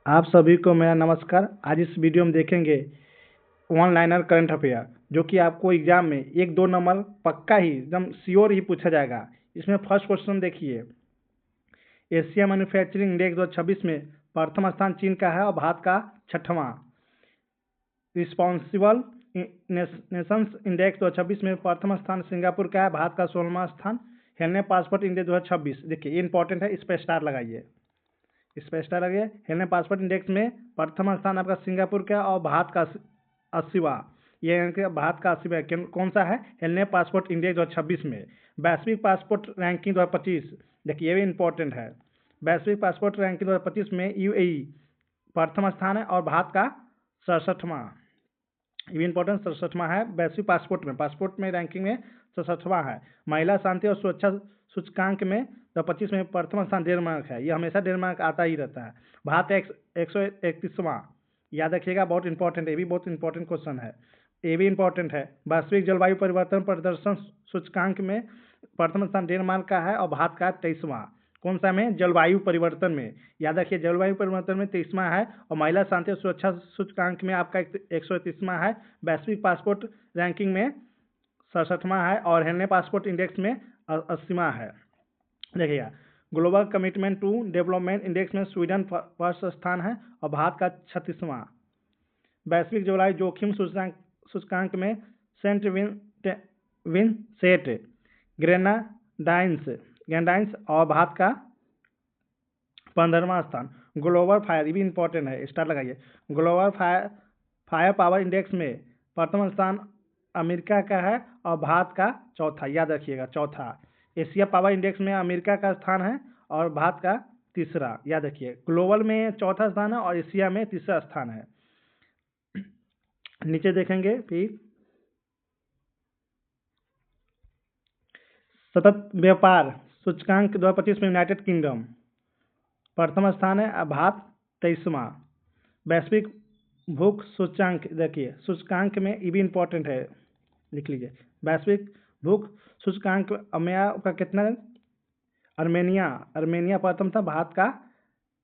आप सभी को मेरा नमस्कार। आज इस वीडियो में देखेंगे वन लाइनर करंट अफेयर, जो कि आपको एग्जाम में 1-2 नंबर पक्का ही एकदम श्योर ही पूछा जाएगा। इसमें फर्स्ट क्वेश्चन देखिए, एशिया मैन्युफैक्चरिंग इंडेक्स 2026 में प्रथम स्थान चीन का है और भारत का 6वां। रिस्पॉन्सिबल नेशंस इंडेक्स 2026 में प्रथम स्थान सिंगापुर का है, भारत का 16वां स्थान। हेलने पासपोर्ट इंडेक्स 2026, देखिए ये इंपॉर्टेंट है, इस पर स्टार लगाइए, इस पर स्टार लगाइए। हेलने पासपोर्ट इंडेक्स में प्रथम स्थान आपका सिंगापुर का और भारत का 80वां। ये भारत का 80वां कौन सा है? हेलने पासपोर्ट इंडेक्स 2026 में। वैश्विक पासपोर्ट रैंकिंग 2025, देखिए ये भी इंपॉर्टेंट है। वैश्विक पासपोर्ट रैंकिंग 2025 में यूएई प्रथम स्थान है और भारत का 67वां। ये भी इंपॉर्टेंट 67वां है वैश्विक पासपोर्ट में रैंकिंग में 67वां है। महिला शांति और सुरक्षा सूचकांक में 2025 में प्रथम स्थान डेनमार्क है। ये हमेशा डेनमार्क आता ही रहता है। भारत 131वां, याद रखिएगा, बहुत इंपॉर्टेंट, ये भी बहुत इंपॉर्टेंट क्वेश्चन है, ये भी इंपॉर्टेंट है। वैश्विक जलवायु परिवर्तन प्रदर्शन सूचकांक में प्रथम स्थान डेनमार्क का है और भारत का 23वां। कौन सा में? जलवायु परिवर्तन में, याद रखिए जलवायु परिवर्तन में 23वां है और महिला शांति और सुरक्षा सूचकांक में आपका 131वां है। वैश्विक पासपोर्ट रैंकिंग में 67वां है और हेलने पासपोर्ट इंडेक्स में 80वां है। देखिएगा, global commitment to development index में स्वीडन फर्स्ट स्थान है और भारत का 36वां। वैश्विक जलवायु जोखिम सूचकांक में सेंट विंसेंट ग्रेनाडाइंस और भारत का 15वां स्थान। ग्लोबल फायर, ये भी इंपॉर्टेंट है, स्टार लगाइए। ग्लोबल फायर पावर इंडेक्स में प्रथम स्थान अमेरिका का है और भारत का 4था, याद रखिएगा 4था। एशिया पावर इंडेक्स में अमेरिका का स्थान है और भारत का 3रा, याद रखिए। ग्लोबल में 4था स्थान है और एशिया में 3रा स्थान है। नीचे देखेंगे फिर सतत व्यापार सूचकांक 2025 में यूनाइटेड किंगडम प्रथम स्थान है, भारत 23वां। वैश्विक भूख सूचकांक, देखिए सूचकांक में ये भी इंपॉर्टेंट है, लिख लीजिए। वैश्विक भूख सूचकांक अमेया का कितना है? अर्मेनिया प्रथम था, भारत का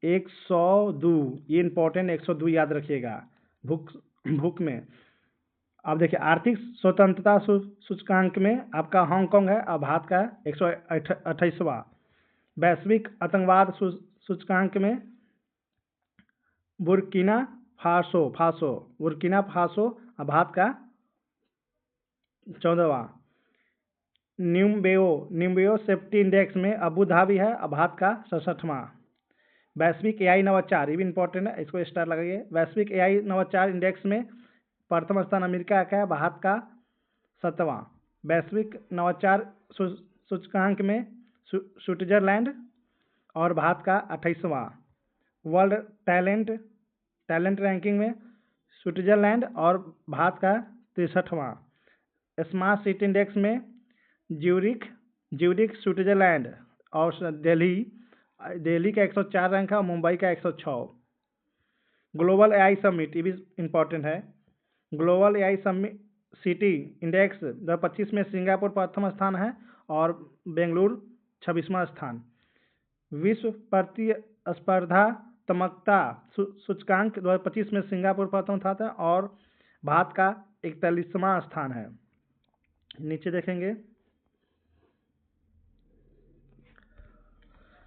102, ये इंपॉर्टेंट 102 याद रखिएगा भूख में। अब देखिए आर्थिक स्वतंत्रता सूचकांक में आपका हांगकांग है और भारत का 128वां। वैश्विक आतंकवाद सूचकांक में बुर्किना फासो और भारत का 14वां। न्यूम्बियो सेफ्टी इंडेक्स में अबू धाबी है और भारत का 67वां। वैश्विक एआई नवाचार, ये भी इंपॉर्टेंट है, इसको स्टार लगाइए। वैश्विक एआई नवाचार इंडेक्स में प्रथम स्थान अमेरिका का है, भारत का 7वां। वैश्विक नवाचार सूचकांक में स्विट्जरलैंड और भारत का 28वां। वर्ल्ड टैलेंट रैंकिंग में स्विट्जरलैंड और भारत का 63वां। स्मार्ट सिटी इंडेक्स में ज्यूरिख स्विट्जरलैंड और दिल्ली का 104 रैंक है और मुंबई का 106। ग्लोबल एआई समिट, ये भी इंपॉर्टेंट है। Global AI summit city index 2025 में सिंगापुर प्रथम स्थान है और बेंगलुरु 26वां स्थान। विश्व प्रतिस्पर्धात्मकता सूचकांक 2025 में सिंगापुर प्रथम स्थान है और भारत का 41वां स्थान है। नीचे देखेंगे,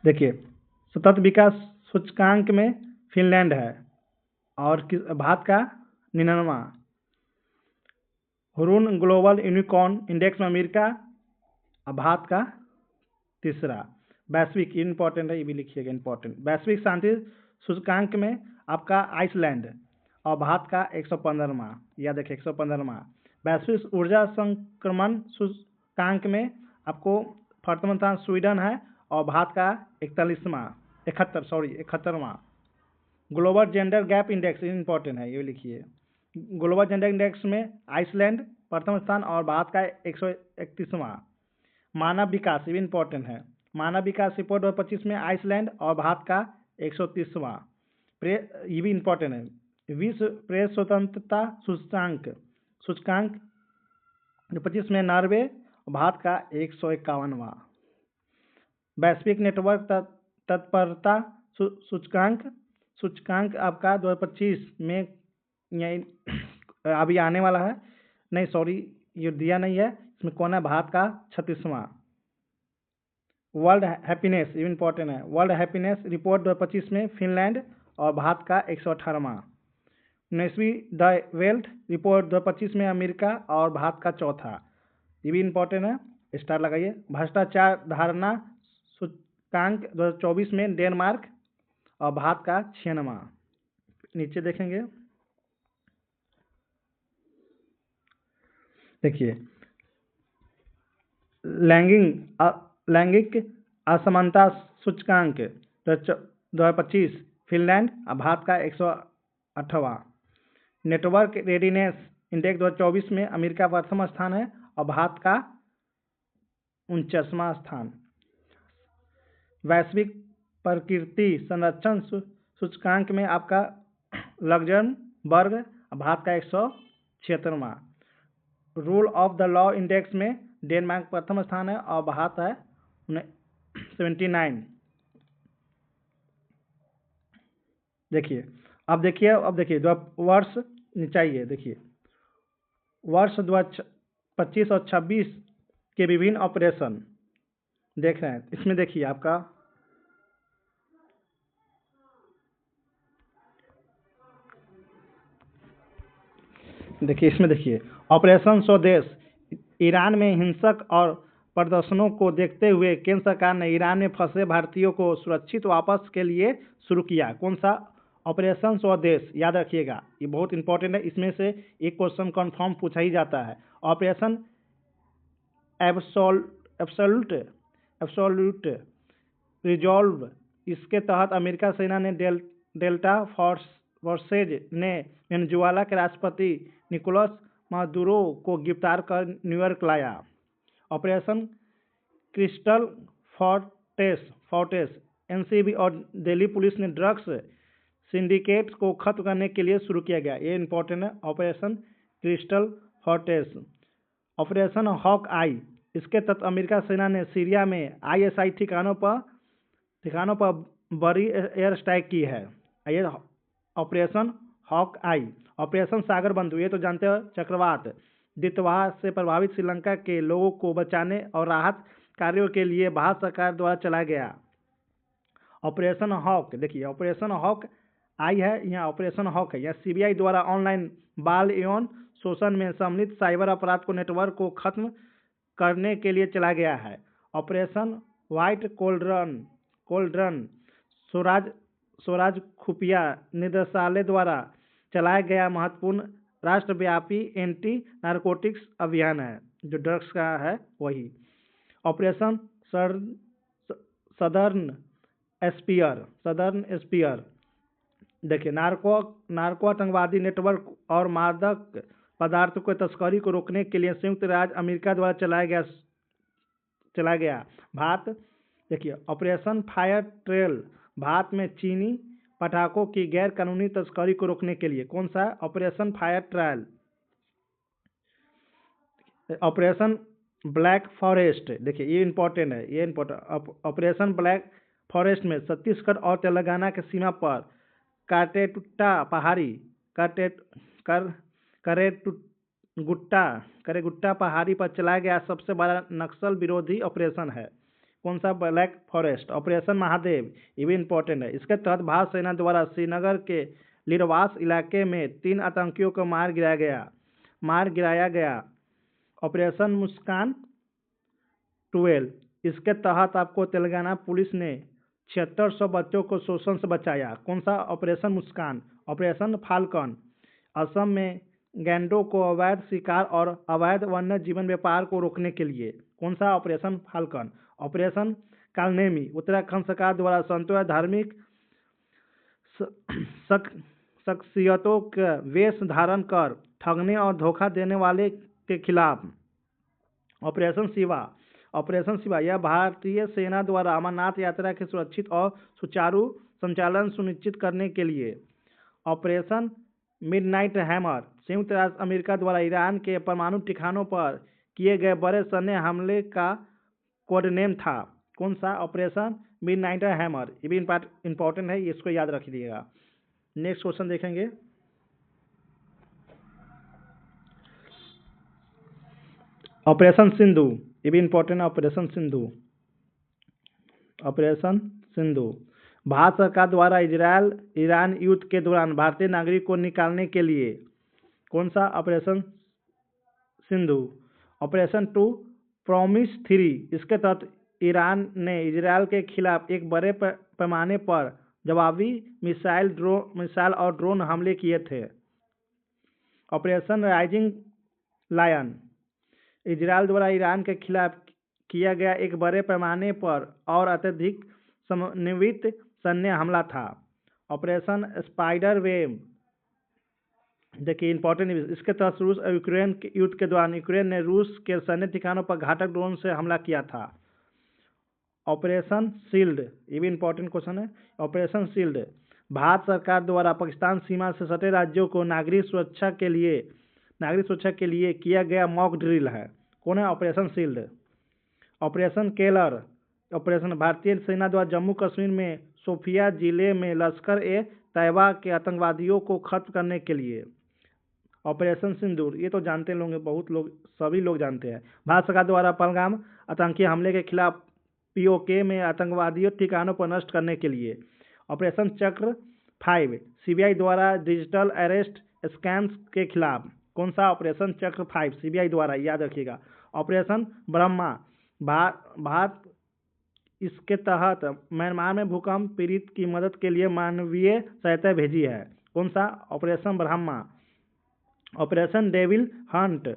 देखिए सतत विकास सूचकांक में फिनलैंड है और भारत का 99वां। हुरून ग्लोबल यूनिकॉर्न इंडेक्स में अमेरिका और भारत का 3रा। वैश्विक इंपॉर्टेंट है, ये भी लिखिएगा इंपॉर्टेंट। वैश्विक शांति सूचकांक में आपका आइसलैंड और भारत का 115वां, याद रखिए 115वां। वैश्विक ऊर्जा संक्रमण सूचकांक में आपको प्रथम स्थान स्वीडन है और भारत का 71वां। Global gender gap index important है, ये लिखिए। ग्लोबल जेंडर इंडेक्स में आइसलैंड प्रथम स्थान और भारत का 131वां। मानव विकास, ये भी इंपॉर्टेंट है। मानव विकास रिपोर्ट 2025 में आइसलैंड और भारत का 130वां। ये भी इंपॉर्टेंट है। विश्व प्रेस स्वतंत्रता सूचकांक 2025 में नॉर्वे और भारत का 151वां। वैश्विक नेटवर्क तत्परता सूचकांक सूचकांक आपका 2025 में यही अभी आने वाला है, नहीं सॉरी ये दिया नहीं है, इसमें कौन है, भारत का 36वां। वर्ल्ड हैप्पीनेस ये इम्पोर्टेंट है, वर्ल्ड हैप्पीनेस रिपोर्ट 2025 में फिनलैंड और भारत का 118वां। 19वीं द वेल्थ रिपोर्ट 2025 में अमेरिका और भारत का चौथा, ये भी इम्पोर्टेंट है, स्टार लगाइए। भ्रष्टाचार धारणा सूचकांक 2024 में डेनमार्क और भारत का 96वां। नीचे देखेंगे, देखिए लैंगिक असमानता सूचकांक 2025 फिनलैंड और भारत का 108वां। नेटवर्क रेडीनेस इंडेक्स 2024 में अमेरिका प्रथम स्थान है और भारत का 49वां स्थान। वैश्विक प्रकृति संरक्षण सूचकांक में आपका लग्जमबर्ग भारत का 176वां। Rule of the law index में डेनमार्क प्रथम स्थान है और भारत है 79। देखिए अब देखिए वर्ष चाहिए, देखिए वर्ष 2025 और 26 के विभिन्न ऑपरेशन देख रहे हैं। इसमें देखिए आपका इसमें देखिए ऑपरेशन स्वदेश, ईरान में हिंसक और प्रदर्शनों को देखते हुए केंद्र सरकार ने ईरान में फंसे भारतीयों को सुरक्षित वापस के लिए शुरू किया। कौन सा, ऑपरेशन स्वदेश, याद रखिएगा ये बहुत इंपॉर्टेंट है, इसमें से एक क्वेश्चन कंफर्म पूछा ही जाता है। ऑपरेशन एब्सोल्यूट रिजॉल्व, इसके तहत अमेरिका सेना ने डेल्टा फोर्सेज ने वेनेजुएला के राष्ट्रपति निकोलस मादुरो को गिरफ्तार कर न्यूयॉर्क लाया। ऑपरेशन क्रिस्टल फोर्टेस, एनसीबी और दिल्ली पुलिस ने ड्रग्स सिंडिकेट को खत्म करने के लिए शुरू किया गया। ये इंपॉर्टेंट है, ऑपरेशन क्रिस्टल फोर्टेस। ऑपरेशन हॉक आई, इसके तहत अमेरिका सेना ने सीरिया में आईएसआई ठिकानों पर बड़ी एयर स्ट्राइक की है। ये ऑपरेशन हॉक आई। ऑपरेशन सागर बंधु, ये तो जानते हो, चक्रवात द्वीतवाह से प्रभावित श्रीलंका के लोगों को बचाने और राहत कार्यों के लिए भारत सरकार द्वारा चलाया गया। ऑपरेशन हॉक, देखिए ऑपरेशन हॉक आई है, यहाँ ऑपरेशन हॉक है, यह सीबीआई द्वारा ऑनलाइन बाल यौन शोषण में सम्मिलित साइबर अपराध को नेटवर्क को खत्म करने के लिए चलाया गया है। ऑपरेशन व्हाइट कोल्ड्रन स्वराज खुफिया निदेशालय द्वारा चलाया गया महत्वपूर्ण राष्ट्रव्यापी एंटी नारकोटिक्स अभियान है, जो ड्रग्स का है वही। ऑपरेशन सदर्न स्पीयर, देखिए नार्को आतंकवादी नेटवर्क और मादक पदार्थों की तस्करी को रोकने के लिए संयुक्त राज्य अमेरिका द्वारा चलाया गया। भारत, देखिए ऑपरेशन फायर ट्रेल, भारत में चीनी पटाखों की गैर कानूनी तस्करी को रोकने के लिए। कौन सा, operation fire trial. Operation black forest, देखिए ये इंपॉर्टेंट है, ऑपरेशन ब्लैक फॉरेस्ट में छत्तीसगढ़ और तेलंगाना के सीमा पर करेगुट्टा पहाड़ी पर चलाया गया सबसे बड़ा नक्सल विरोधी ऑपरेशन है। कौन सा, ब्लैक फॉरेस्ट। ऑपरेशन महादेव, ये भी इंपॉर्टेंट है, इसके तहत भारत सेना द्वारा श्रीनगर के लिरवास इलाके में 3 आतंकियों को मार गिराया गया। ऑपरेशन मुस्कान 12, इसके तहत आपको तेलंगाना पुलिस ने 7600 बच्चों को शोषण से बचाया। कौन सा, ऑपरेशन मुस्कान। ऑपरेशन फाल्कन, असम में गैंडों को अवैध शिकार और अवैध वन्य जीवन व्यापार को रोकने के लिए। कौन सा, operation falcon. Operation Kalanemi, Uttarakhand सरकार द्वारा संतों या धार्मिक शख्सियतों का वेश धारण कर ठगने और धोखा देने वाले के खिलाफ। ऑपरेशन शिवा, यह भारतीय सेना द्वारा अमरनाथ यात्रा के सुरक्षित और सुचारू संचालन सुनिश्चित करने के लिए। ऑपरेशन मिडनाइट हैमर, संयुक्त राष्ट्र अमेरिका द्वारा ईरान के परमाणु ठिकानों पर किए गए बड़े सैन्य हमले का कोडनेम था। कौन सा, ऑपरेशन मिडनाइट हैमर। ये भी इंपॉर्टेंट है, इसको याद रखिएगा। नेक्स्ट क्वेश्चन देखेंगे। ऑपरेशन सिंधु, ये भी इंपॉर्टेंट है। ऑपरेशन सिंधु, ऑपरेशन सिंधु भारत सरकार द्वारा इजरायल ईरान युद्ध के दौरान भारतीय नागरिक को निकालने के लिए कौन सा ऑपरेशन सिंधु। ऑपरेशन 2 प्रॉमिस 3, इसके तहत ईरान ने इजरायल के खिलाफ एक बड़े पैमाने पर जवाबी मिसाइल और ड्रोन हमले किए थे। ऑपरेशन राइजिंग लायन, इजरायल द्वारा ईरान के खिलाफ किया गया एक बड़े पैमाने पर और अत्यधिक समन्वित सैन्य हमला था। ऑपरेशन स्पाइडर वेब, देखिए इंपॉर्टेंट, इसके तहत रूस और यूक्रेन के युद्ध के दौरान यूक्रेन ने रूस के सैन्य ठिकानों पर घातक ड्रोन से हमला किया था। ऑपरेशन शील्ड, ये भी इंपॉर्टेंट क्वेश्चन है। ऑपरेशन शील्ड भारत सरकार द्वारा पाकिस्तान सीमा से सटे राज्यों को नागरिक सुरक्षा के लिए किया गया मॉक ड्रिल है। कौन है operation shield. Operation Keller, operation भारतीय सेना द्वारा जम्मू कश्मीर में सोफिया जिले में लश्कर ए तैयबा के आतंकवादियों को खत्म करने के लिए। ऑपरेशन सिंदूर, ये तो जानते होंगे, बहुत लोग, सभी लोग जानते हैं। भारत सरकार द्वारा पहलगाम आतंकी हमले के खिलाफ पीओके में आतंकवादियों ठिकानों पर नष्ट करने के लिए। ऑपरेशन चक्र 5 सीबीआई द्वारा डिजिटल अरेस्ट स्कैम्स के खिलाफ। कौन सा ऑपरेशन चक्र 5 सीबीआई द्वारा, याद रखिएगा। ऑपरेशन ब्रह्मा भारत इसके तहत म्यांमार में भूकंप पीड़ित की मदद के लिए मानवीय सहायता भेजी है। कौन सा operation Brahma. Operation devil Hunt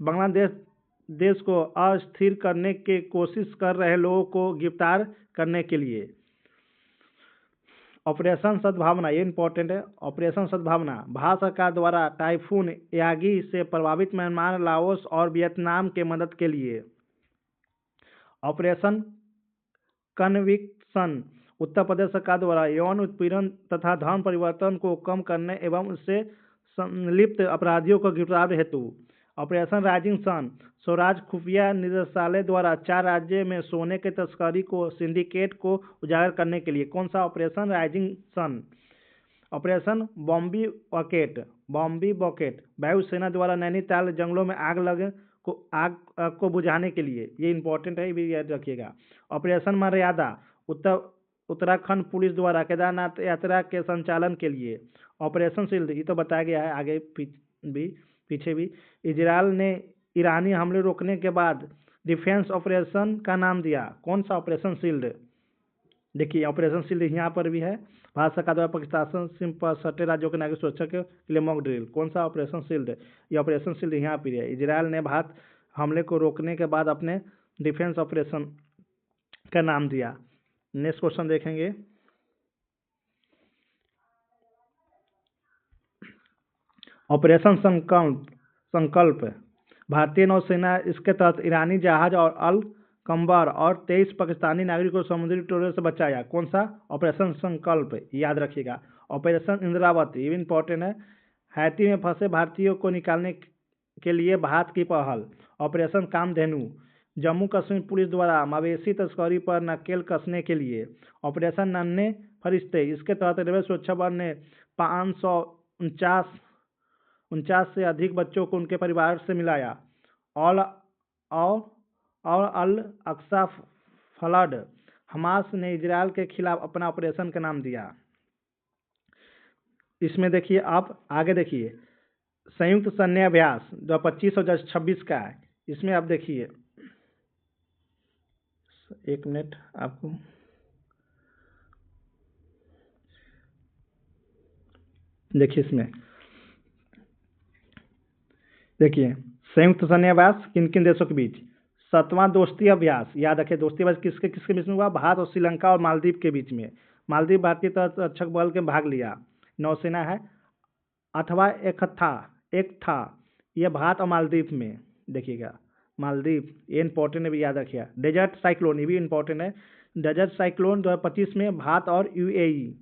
Bangladesh को अस्थिर करने की कोशिश कर रहे लोगों को गिरफ्तार करने के लिए। ऑपरेशन सद्भावना, ये इंपॉर्टेंट है। ऑपरेशन सद्भावना भारत सरकार द्वारा टाइफून यागी से प्रभावित म्यांमार, लाओस और वियतनाम के मदद के लिए। ऑपरेशन कन्विक्शन उत्तर प्रदेश सरकार द्वारा यौन उत्पीड़न तथा धर्म परिवर्तन को कम करने एवं उससे संलिप्त अपराधियों को गिरफ्तार हेतु। ऑपरेशन राइजिंग सन स्वराज खुफिया निदेशालय द्वारा 4 राज्य में सोने के तस्करी को सिंडिकेट को उजागर करने के लिए। कौन सा Operation Rising Sun. Operation Bambi Bucket वायुसेना द्वारा नैनीताल जंगलों में आग को बुझाने के लिए। ये इंपॉर्टेंट है, ये भी याद रखिएगा। ऑपरेशन मर्यादा उत्तराखंड पुलिस द्वारा केदारनाथ यात्रा के संचालन के लिए। ऑपरेशन शील्ड, ये तो बताया गया है आगे पीछे भी। इजरायल ने ईरानी हमले रोकने के बाद डिफेंस ऑपरेशन का नाम दिया। कौन सा ऑपरेशन शील्ड। देखिए ऑपरेशन शील्ड यहाँ पर भी है। भारत सरकार द्वारा पाकिस्तान सीमा पर सटे राज्यों के नागरिक सुरक्षा के लिए मॉक ड्रिल। कौन सा ऑपरेशन शील्ड। ये ऑपरेशन शील्ड यहाँ पर है। इजरायल ने भारत हमले को रोकने के बाद अपने डिफेंस ऑपरेशन का नाम दिया। नेक्स्ट क्वेश्चन देखेंगे। ऑपरेशन संकल्प भारतीय नौसेना इसके तहत ईरानी जहाज और अल कंबर और 23 पाकिस्तानी नागरिकों को समुद्री टोर्नेडो से बचाया। कौन सा ऑपरेशन संकल्प, याद रखिएगा। ऑपरेशन इंद्रावती, ये भी इंपॉर्टेंट है। हैती में फंसे भारतीयों को निकालने के लिए भारत की पहल। ऑपरेशन कामधेनु जम्मू कश्मीर पुलिस द्वारा मवेशी तस्करी पर नकेल कसने के लिए। ऑपरेशन नन्हे फरिश्ते, इसके तहत रेलवे सुरक्षा बल ने 549 से अधिक बच्चों को उनके परिवार से मिलाया। और अल अक्सा फ्लड हमास ने इजरायल के खिलाफ अपना ऑपरेशन का नाम दिया। इसमें देखिए आप आगे देखिए संयुक्त सैन्य अभ्यास जो 25 और 26 का है। इसमें आप देखिए, एक मिनट आपको देखिए, इसमें देखिए संयुक्त सैन्य अभ्यास किन किन देशों के बीच। 7वां दोस्ती अभ्यास, याद रखिए दोस्ती अभ्यास किसके बीच में हुआ। भारत और श्रीलंका और मालदीव के बीच में। मालदीव भारतीय तटरक्षक बल के भाग लिया। नौसेना है। 8वां एकथा यह भारत और मालदीव में। देखिएगा मालदीव, ये इंपॉर्टेंट है, भी याद रखिएगा। डेजर्ट साइक्लोन, ये भी इंपॉर्टेंट है। डेजर्ट साइक्लोन 2025 में भारत और यूएई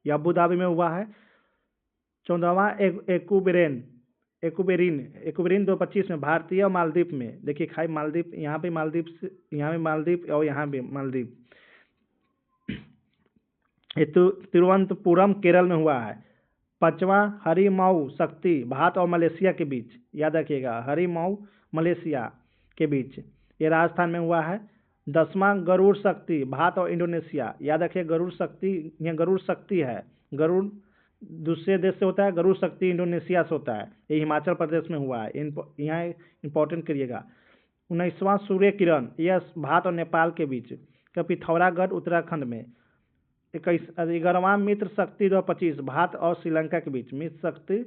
या अबू धाबी में हुआ है। 14वां एक्यूबेरिन 2025 में भारतीय और मालदीव में। देखिए खाई मालदीव, यहाँ पे मालदीव और यहाँ भी मालदीव। ये तिरुवनंतपुरम केरल में हुआ है। 5वां हरिमऊ शक्ति भारत और मलेशिया के बीच, याद रखिएगा हरिमऊ मलेशिया के बीच, ये राजस्थान में हुआ है। 10वां गरुड़ शक्ति भारत और इंडोनेशिया, याद रखिए गरुड़ शक्ति, यह गरुड़ शक्ति है, गरुड़ दूसरे देश से होता है, गरुड़ शक्ति इंडोनेशिया से होता है, ये हिमाचल प्रदेश में हुआ है, यहाँ इंपॉर्टेंट करिएगा। 19वां सूर्य किरण, यह भारत और नेपाल के बीच, पिथौरागढ़ उत्तराखंड में। 11वां मित्र शक्ति 2025 भारत और श्रीलंका के बीच, मित्र शक्ति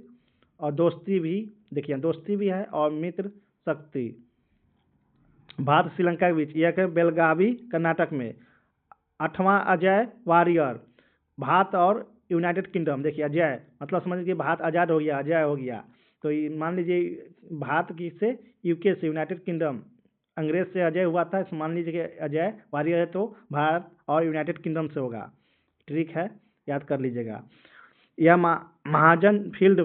और दोस्ती भी, देखिए दोस्ती भी है और मित्र शक्ति भारत श्रीलंका के बीच, यह बेलगावी कर्नाटक में। 8वां अजय वॉरियर भारत और यूनाइटेड किंगडम, देखिए अजय मतलब समझ लीजिए भारत आज़ाद हो गया, अजय हो गया, तो मान लीजिए भारत की से यूके से यूनाइटेड किंगडम, अंग्रेज से अजय हुआ था, मान लीजिए कि अजय वॉरियर है तो भारत और यूनाइटेड किंगडम से होगा, ठीक है, याद कर लीजिएगा। यह महाजन फील्ड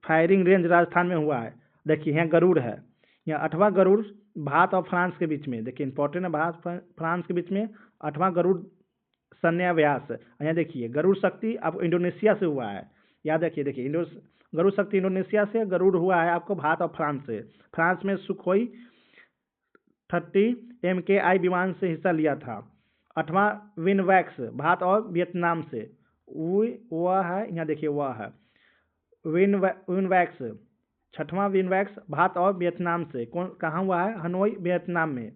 फायरिंग रेंज राजस्थान में हुआ है। देखिए यहाँ गरुड़ है, यहाँ 8वां गरुड़ भारत और फ्रांस के बीच में, देखिए इंपॉर्टेंट है, भारत फ्रांस के बीच में 8वां गरुड़ सैन्य अभ्यास। यहाँ देखिए गरुड़ शक्ति आपको इंडोनेशिया से हुआ है, याद रखिए, देखिए गरुड़ शक्ति इंडोनेशिया से, गरुड़ हुआ है आपको भारत और फ्रांस से। फ्रांस में सुखोई 30 MKI विमान से हिस्सा लिया था। 8वां विनवैक्स भारत और वियतनाम से, वह है, यहाँ देखिए वह है विनवैक्स। 6वां विनवैक्स भारत और वियतनाम से, कहाँ हुआ है, हनोई वियतनाम में।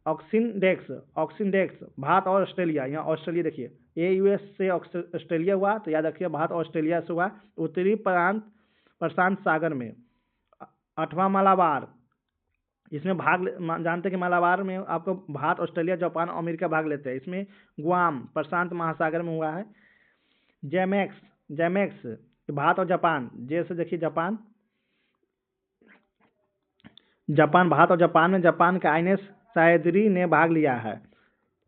ऑक्सिनडेक्स भारत और ऑस्ट्रेलिया, यहाँ ऑस्ट्रेलिया देखिए, ये यूएस से ऑस्ट्रेलिया हुआ, तो याद रखिए भारत और ऑस्ट्रेलिया से हुआ, उत्तरी प्रशांत सागर में। 8वां मालाबार, इसमें भाग जानते हैं कि मालाबार में आपको भारत, ऑस्ट्रेलिया, जापान, अमेरिका भाग लेते हैं, इसमें गुआम प्रशांत महासागर में हुआ है। जैमेक्स भारत और जापान, जैसे देखिए जापान भारत और जापान में, जापान के आईएनएस सायद्री ने भाग लिया है।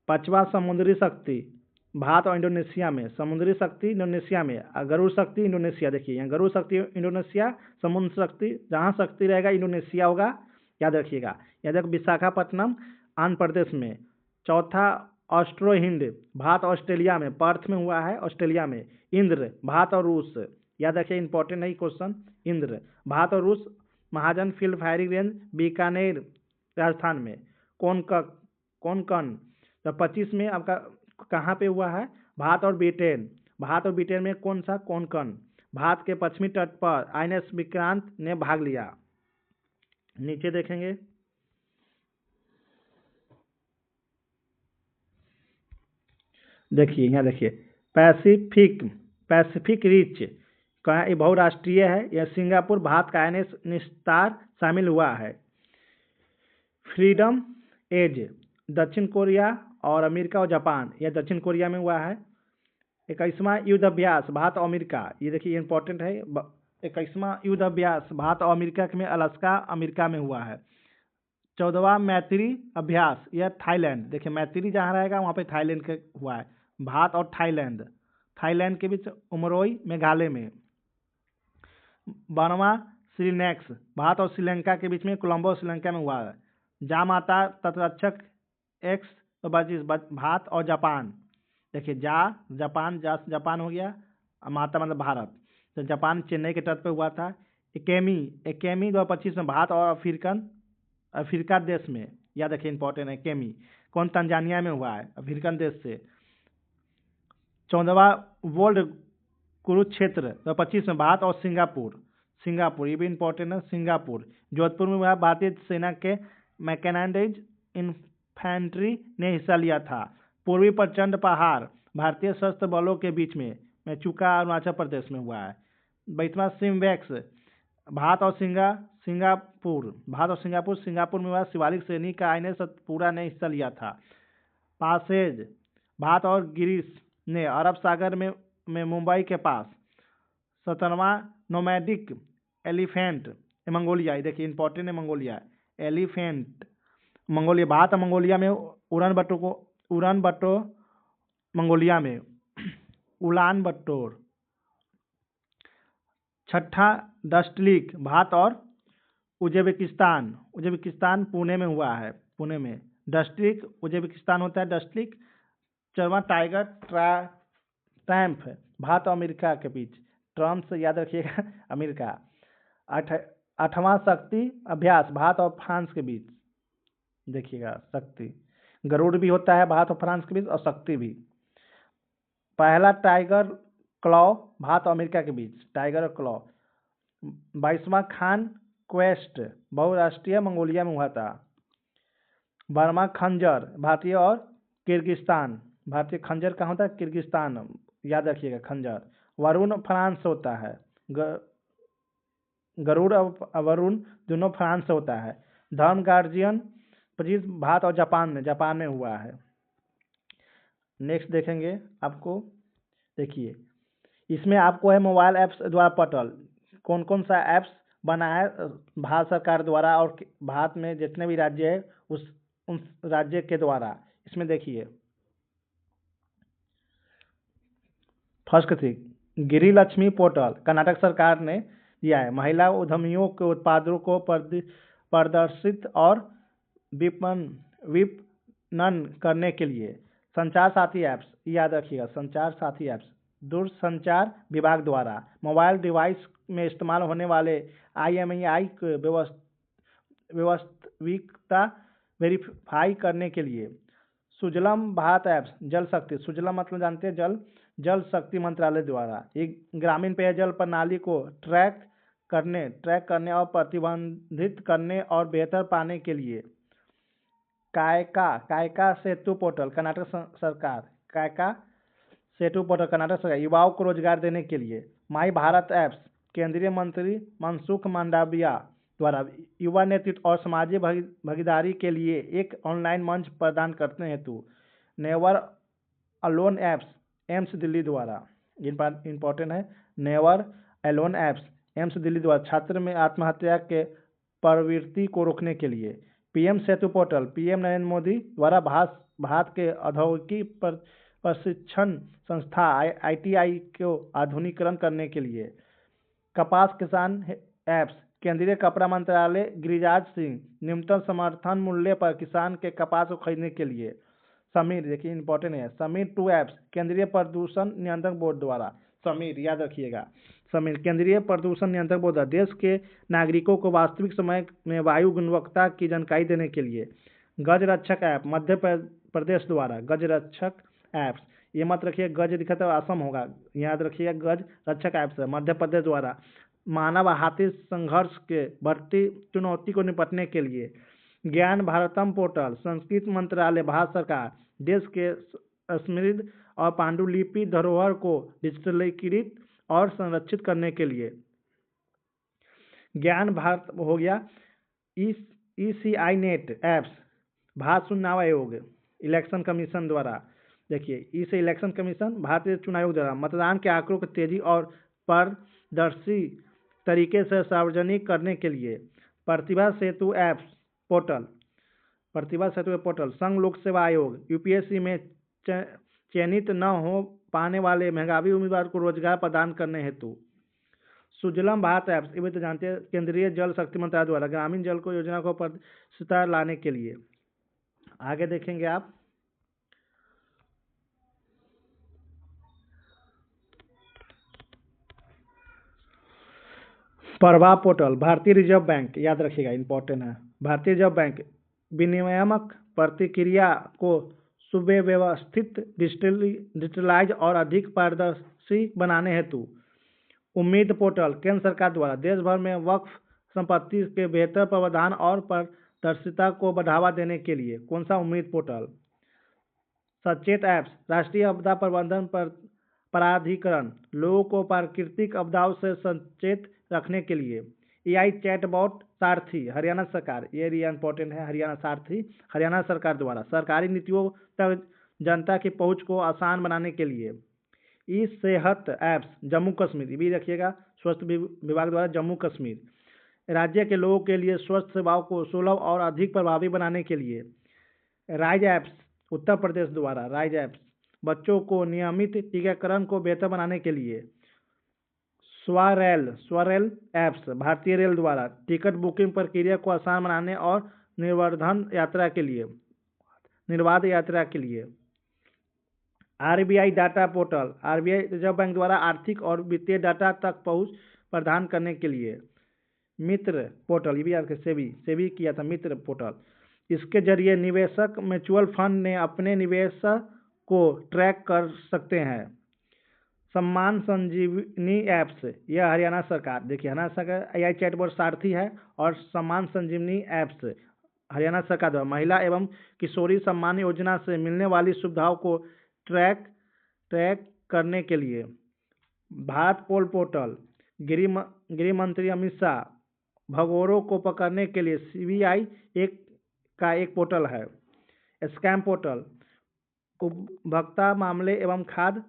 5वां समुद्री शक्ति भारत और इंडोनेशिया में, समुद्री शक्ति इंडोनेशिया में, गरुड़ शक्ति इंडोनेशिया, देखिए यहाँ गरुड़ शक्ति इंडोनेशिया, समुद्र शक्ति जहाँ शक्ति रहेगा इंडोनेशिया होगा, याद रखिएगा। याद रखिए विशाखापट्टनम आंध्र प्रदेश में। 4था ऑस्ट्रो हिंद भारत ऑस्ट्रेलिया में, पर्थ में हुआ है, ऑस्ट्रेलिया में। इंद्र भारत और रूस, याद रखिए इंपॉर्टेंट है क्वेश्चन, इंद्र भारत और रूस, Mahajan field firing range Bikaner Rajasthan में। कोंकण 25 में आपका कहाँ पे हुआ है, भारत और ब्रिटेन में कौन सा, कोंकण, भारत के पश्चिमी तट पर आईएनएस विक्रांत ने भाग लिया। नीचे देखेंगे, देखिए यहाँ देखिए पैसिफिक रिच कहाँ, ये बहुराष्ट्रीय है, यह सिंगापुर भारत का आईएनएस निस्तार शामिल हुआ है। फ्रीडम एज दक्षिण कोरिया और अमेरिका और जापान, यह दक्षिण कोरिया में हुआ है। 21वां युद्ध अभ्यास भारत और अमेरिका, ये देखिए इंपॉर्टेंट है, 21वां युद्ध अभ्यास भारत और अमेरिका में, अलास्का अमेरिका में हुआ है। 14वां मैत्री अभ्यास, यह थाईलैंड, देखिए मैत्री जहाँ रहेगा वहाँ पे थाईलैंड का हुआ है, भारत और थाईलैंड के बीच उमरोई मेघालय में। 12वां श्रीनेक्स भारत और श्रीलंका के बीच में, कोलंबो श्रीलंका में हुआ है। जामाता तटरक्षक एक्स 25 भारत और जापान, देखिए जापान हो गया, माता मतलब भारत, तो जापान चेन्नई के तट पे हुआ था। एकेमी 2025 में भारत और अफ्रीका देश में, याद रखिए इंपॉर्टेंट है, एकेमी कौन, तंजानिया में हुआ है, अफ्रीकन देश से। 14वां वर्ल्ड कुरुक्षेत्र 2025 में भारत और सिंगापुर, ये भी इंपॉर्टेंट है, सिंगापुर जोधपुर में हुआ, भारतीय सेना के मैकेनाइज्ड इन्फेंट्री ने हिस्सा लिया था। पूर्वी प्रचंड पहाड़ भारतीय सशस्त्र बलों के बीच में चुका अरुणाचल प्रदेश में हुआ है। 22वां सिमवैक्स भारत और सिंगापुर में हुआ, शिवालिक श्रेणी का आईएनएस पूरा ने हिस्सा लिया था। पासेज भारत और ग्रीस ने अरब सागर में मुंबई के पास। 17वां नोमैडिक एलिफेंट मंगोलिया, देखिए इंपॉर्टेंट है, मंगोलिया एलिफेंट मंगोलिया, भारत और मंगोलिया में उड़ान बटो मंगोलिया में, उलान बटोर। 6ठा डस्टलिक भारत और उज्बेकिस्तान पुणे में हुआ है, पुणे में डस्टलिक, उज्बेकिस्तान होता है डस्टलिक, 14वां टाइगर ट्रायम्फ भारत और अमेरिका के बीच, ट्रम्प से याद रखिएगा अमेरिका। 8वां शक्ति अभ्यास भारत और फ्रांस के बीच, देखिएगा शक्ति, गरुड़ भी होता है भारत और फ्रांस के बीच और शक्ति भी। पहला टाइगर क्लॉ भारत और अमेरिका के बीच, टाइगर और क्लॉ। 22वां खान क्वेस्ट बहुराष्ट्रीय मंगोलिया में हुआ था। 12वां खंजर भारतीय और किर्गिस्तान, भारतीय खंजर कहाँ होता है, किर्गिस्तान, याद रखिएगा खंजर। वरुण फ्रांस से होता है, गरुड़ और वरुण दोनों फ्रांस से होता है। धर्म गार्जियन 25 भारत और जापान में हुआ है। नेक्स्ट देखेंगे आपको, देखिए इसमें आपको है मोबाइल ऐप्स द्वारा पटल, कौन कौन सा ऐप्स बना है भारत सरकार द्वारा और भारत में जितने भी राज्य है उन राज्य के द्वारा। इसमें देखिए फर्स्ट थी गिरी लक्ष्मी पोर्टल, कर्नाटक सरकार ने दिया है, महिला उद्यमियों के उत्पादों को प्रदर्शित और विपणन करने के लिए। संचार साथी ऐप्स, याद रखिएगा संचार साथी ऐप्स दूरसंचार विभाग द्वारा मोबाइल डिवाइस में इस्तेमाल होने वाले IMEI वास्तविकता वेरीफाई करने के लिए। सुजलम भारत ऐप्स, जल शक्ति, सुजलम मतलब जानते हैं जल शक्ति मंत्रालय द्वारा एक ग्रामीण पेयजल प्रणाली को ट्रैक करने और प्रतिबंधित करने और बेहतर पाने के लिए। कायका सेतु पोर्टल कर्नाटक सरकार, कायका सेतु पोर्टल कर्नाटक सरकार युवाओं को रोजगार देने के लिए। माई भारत ऐप्स केंद्रीय मंत्री मनसुख मांडविया द्वारा युवा नेतृत्व और सामाजिक भागीदारी के लिए एक ऑनलाइन मंच प्रदान करने हेतु। Never alone apps AIIMS Delhi द्वारा, इंपॉर्टेंट है, never alone apps AIIMS Delhi द्वारा छात्र में आत्महत्या के प्रवृत्ति को रोकने के लिए। PM सेतु पोर्टल PM नरेंद्र मोदी द्वारा भारत के औद्योगिक प्रशिक्षण संस्था ITI को आधुनिकीकरण करने के लिए। कपास किसान ऐप्स केंद्रीय कपड़ा मंत्रालय गिरिराज सिंह न्यूनतम समर्थन मूल्य पर किसान के कपास को खरीदने के लिए। समीर, देखिए इंपॉर्टेंट है, समीर 2 ऐप्स केंद्रीय प्रदूषण नियंत्रण बोर्ड द्वारा, समीर याद रखिएगा, समीर केंद्रीय प्रदूषण नियंत्रण बोर्ड देश के नागरिकों को वास्तविक समय में वायु गुणवत्ता की जानकारी देने के लिए। गज रक्षक ऐप मध्य प्रदेश द्वारा, गज रक्षक ऐप्स, ये मत रखिए गज दिखा तो असम होगा, याद रखिएगा गज रक्षक ऐप्स मध्य प्रदेश द्वारा मानव हाथी संघर्ष के बढ़ती चुनौती को निपटने के लिए। ज्ञान भारतम पोर्टल संस्कृत मंत्रालय भारत सरकार देश के समृद्ध और पांडुलिपि धरोहर को डिजिटलीकृत और संरक्षित करने के लिए। ज्ञान भारत हो गया। ECI नेट ऐप्स भारत चुनाव आयोग इलेक्शन कमीशन द्वारा, देखिए ई से इलेक्शन कमीशन भारतीय चुनाव आयोग द्वारा मतदान के आंकड़ों को तेजी और पारदर्शी तरीके से सार्वजनिक करने के लिए। प्रतिभा सेतु ऐप्स पोर्टल, प्रतिभा सेतु पोर्टल संघ लोक सेवा आयोग UPSC में चयनित न हो पाने वाले मेधावी उम्मीदवार को रोजगार प्रदान करने हेतु। सुजलम भारत ऐप्स, ये भी तो जानते हैं केंद्रीय जल शक्ति मंत्रालय द्वारा ग्रामीण जल को योजना को प्रतिष्ठा लाने के लिए। आगे देखेंगे आप, प्रभा पोर्टल भारतीय रिजर्व बैंक, याद रखिएगा इंपॉर्टेंट है, भारतीय रिजर्व बैंक विनियामक प्रक्रिया को सुव्यवस्थित डिजिटलाइज और अधिक पारदर्शी बनाने हेतु। उम्मीद पोर्टल केंद्र सरकार द्वारा देश भर में वक्फ संपत्ति के बेहतर प्रावधान और पारदर्शिता को बढ़ावा देने के लिए। कौन सा उम्मीद पोर्टल। सचेत ऐप्स राष्ट्रीय आपदा प्रबंधन प्राधिकरण लोगों को प्राकृतिक आपदाओं से सचेत रखने के लिए। AI चैटबॉट सारथी हरियाणा सरकार, ये इंपॉर्टेंट है, हरियाणा सारथी हरियाणा सरकार द्वारा सरकारी नीतियों तक जनता की पहुंच को आसान बनाने के लिए। सेहत ऐप्स जम्मू कश्मीर, भी रखिएगा स्वास्थ्य विभाग द्वारा जम्मू कश्मीर राज्य के लोगों के लिए स्वास्थ्य सेवाओं को सुलभ और अधिक प्रभावी बनाने के लिए। राइज ऐप्स उत्तर प्रदेश द्वारा, राइज ऐप्स बच्चों को नियमित टीकाकरण को बेहतर बनाने के लिए। स्वरेल ऐप्स भारतीय रेल द्वारा टिकट बुकिंग प्रक्रिया को आसान बनाने और निर्बाध यात्रा के लिए। RBI data portal, RBI reserve bank द्वारा आर्थिक और वित्तीय डाटा तक पहुंच प्रदान करने के लिए। मित्र पोर्टल, ये भी याद सेबी सेबी किया था मित्र पोर्टल। इसके जरिए निवेशक म्यूचुअल फंड ने अपने निवेश को ट्रैक कर सकते हैं। सम्मान संजीवनी ऐप्स, यह हरियाणा सरकार, देखिए हरियाणा सरकार AI चैटबॉट सारथी है और सम्मान संजीवनी ऐप्स हरियाणा सरकार द्वारा महिला एवं किशोरी सम्मान योजना से मिलने वाली सुविधाओं को ट्रैक करने के लिए। भारत पोल पोर्टल, गृह मंत्री अमित शाह भगोड़ों को पकड़ने के लिए CBI एक पोर्टल है। स्कैम पोर्टल, उपभोक्ता मामले एवं खाद्य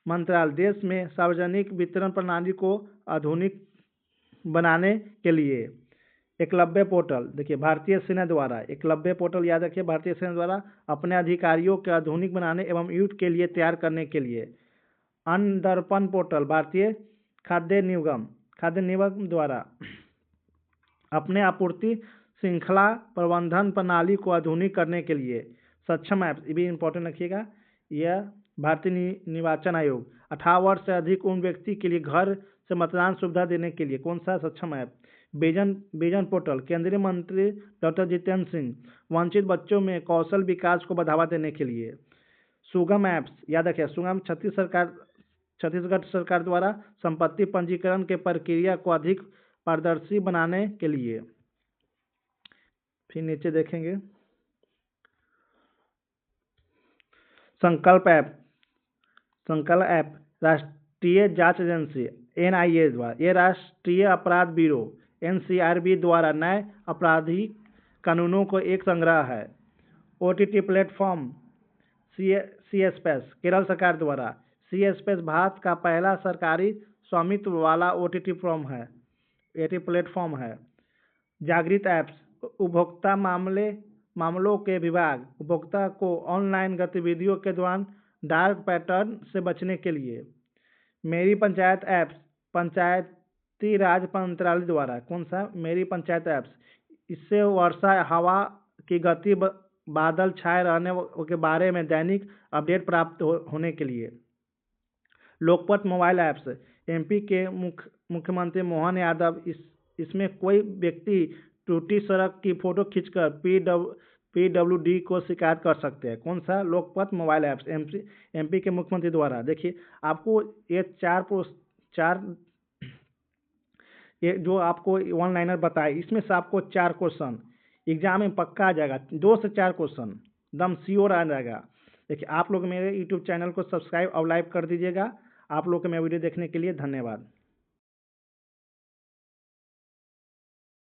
मंत्रालय देश में सार्वजनिक वितरण प्रणाली को आधुनिक बनाने के लिए। एकलव्य पोर्टल, देखिए भारतीय सेना द्वारा, एकलव्य पोर्टल याद रखिए, भारतीय सेना द्वारा अपने अधिकारियों के आधुनिक बनाने एवं युद्ध के लिए तैयार करने के लिए। अन्न दर्पण पोर्टल, भारतीय खाद्य निगम द्वारा अपने आपूर्ति श्रृंखला प्रबंधन प्रणाली को आधुनिक करने के लिए। सक्षम ऐप, ये भी इम्पोर्टेंट रखिएगा, यह भारतीय निर्वाचन आयोग 18 वर्ष से अधिक उम्र व्यक्ति के लिए घर से मतदान सुविधा देने के लिए। कौन सा सक्षम ऐप? विजन पोर्टल, केंद्रीय मंत्री डॉक्टर जितेंद्र सिंह वंचित बच्चों में कौशल विकास को बढ़ावा देने के लिए। सुगम ऐप्स, याद रखिए सुगम छत्तीसगढ़ सरकार द्वारा संपत्ति पंजीकरण के प्रक्रिया को अधिक पारदर्शी बनाने के लिए। फिर नीचे देखेंगे संकल्प ऐप राष्ट्रीय जांच एजेंसी NIA द्वारा, ये राष्ट्रीय अपराध ब्यूरो NCRB द्वारा नए आपराधिक कानूनों को एक संग्रह है। OTT प्लेटफॉर्म CSpace, केरल सरकार द्वारा। CSpace भारत का पहला सरकारी स्वामित्व वाला OTT प्लेटफॉर्म है। जागृत ऐप्स, उपभोक्ता मामलों के विभाग उपभोक्ता को ऑनलाइन गतिविधियों के दौरान डार्क पैटर्न से बचने के लिए। मेरी पंचायत ऐप्स, पंचायती राज मंत्रालय द्वारा। कौन सा? मेरी पंचायत ऐप्स, इससे वर्षा, हवा की गति, बादल छाए रहने के बारे में दैनिक अपडेट प्राप्त होने के लिए। लोकपथ मोबाइल ऐप्स, MP के मुख्यमंत्री मोहन यादव इसमें कोई व्यक्ति टूटी सड़क की फोटो खींचकर PWD को शिकायत कर सकते हैं। कौन सा? लोकपथ मोबाइल ऐप्स, MP के मुख्यमंत्री द्वारा। देखिए आपको ये ये जो आपको वन लाइनर बताए, इसमें से आपको 4 क्वेश्चन एग्जाम में पक्का आ जाएगा। 2 से 4 क्वेश्चन एकदम श्योर आ जाएगा। देखिए आप लोग मेरे YouTube चैनल को सब्सक्राइब और लाइक कर दीजिएगा। आप लोग के मैं वीडियो देखने के लिए धन्यवाद।